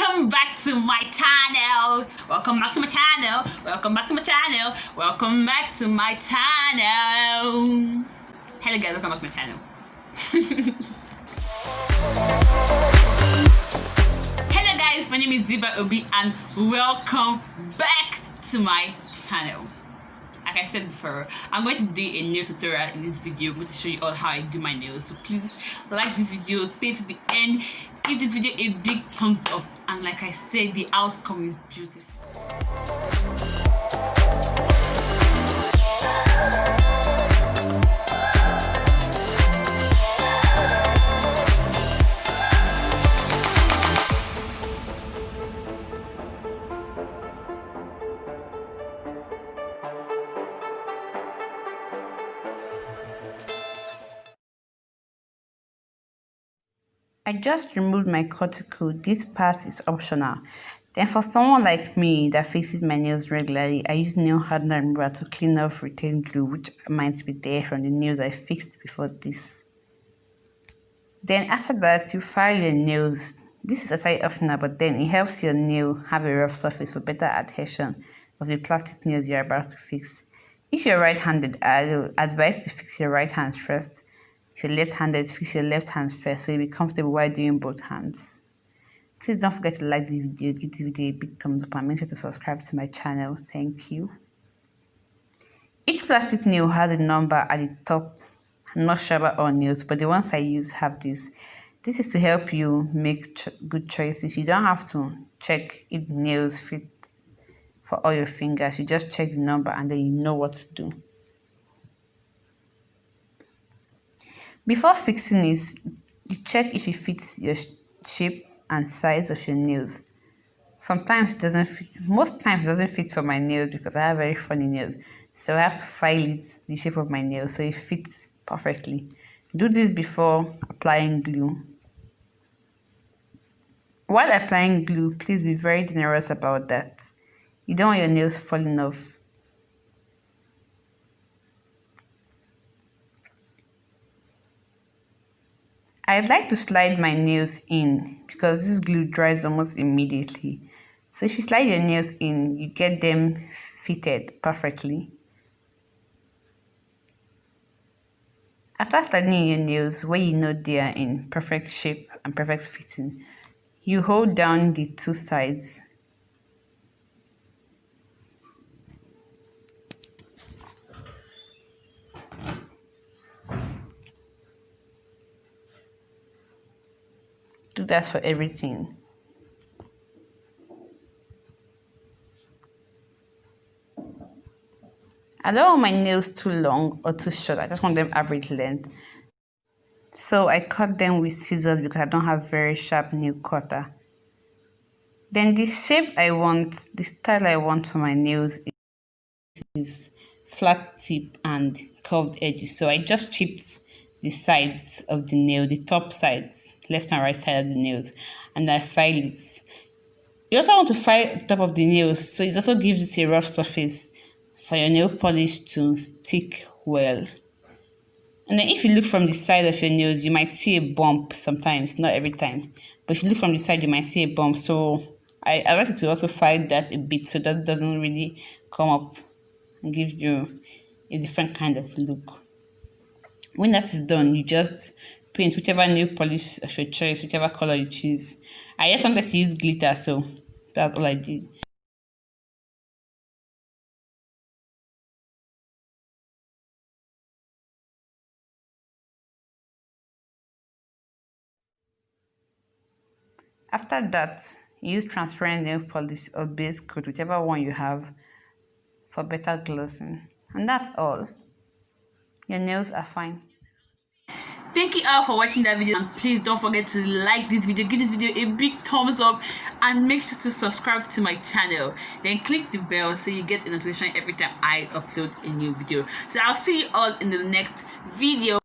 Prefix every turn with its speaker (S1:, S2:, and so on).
S1: Welcome back to my channel. Welcome back to my channel. Welcome back to my channel. Welcome back to my channel. Hello guys, welcome back to my channel. Hello guys, my name is Zibah Obi and welcome back to my channel. Like I said before, I'm going to do a nail tutorial in this video. I'm going to show you all how I do my nails. So please like this video, stay to the end, give this video a big thumbs up, and like I said, the outcome is beautiful. I just removed my cuticle. This part is optional. Then for someone like me that fixes my nails regularly, I use nail hardener remover to clean off retained glue which might be there from the nails I fixed before this. Then after that, you file your nails. This is actually optional, but then it helps your nail have a rough surface for better adhesion of the plastic nails you're about to fix. If you're right-handed, I will advise to fix your right hand first. If you're left-handed, fix your left hand first so you'll be comfortable while doing both hands. Please don't forget to like the video, give the video a big thumbs up, and make sure to subscribe to my channel. Thank you. Each plastic nail has a number at the top. I'm not sure about all nails, but the ones I use have this. This is to help you make good choices. You don't have to check if the nails fit for all your fingers. You just check the number and then you know what to do. Before fixing this, you check if it fits your shape and size of your nails. Sometimes it doesn't fit. Most times it doesn't fit for my nails because I have very funny nails. So I have to file it to the shape of my nails so it fits perfectly. Do this before applying glue. While applying glue, please be very generous about that. You don't want your nails falling off. I'd like to slide my nails in because this glue dries almost immediately. So if you slide your nails in, you get them fitted perfectly. After sliding in your nails, where you know they are in perfect shape and perfect fitting, you hold down the two sides. Do that for everything. I don't want my nails too long or too short. I just want them average length. So I cut them with scissors because I don't have very sharp nail cutter. Then the shape I want, the style I want for my nails is flat tip and curved edges. So I just chipped the sides of the nail, the top sides, left and right side of the nails, and I file it. You also want to file the top of the nails, so it also gives it a rough surface for your nail polish to stick well. And then if you look from the side of your nails, you might see a bump sometimes, not every time. But if you look from the side, you might see a bump. So I like you to also file that a bit so that doesn't really come up and give you a different kind of look. When that is done, you just paint whichever nail polish of your choice, whichever color you choose. I just wanted to use glitter, so that's all I did. After that, use transparent nail polish or base coat, whichever one you have, for better glossing. And that's all. Your nails are fine. Thank you all for watching that video, and please don't forget to like this video, give this video a big thumbs up, and make sure to subscribe to my channel. Then click the bell so you get a notification every time I upload a new video. So I'll see you all in the next video.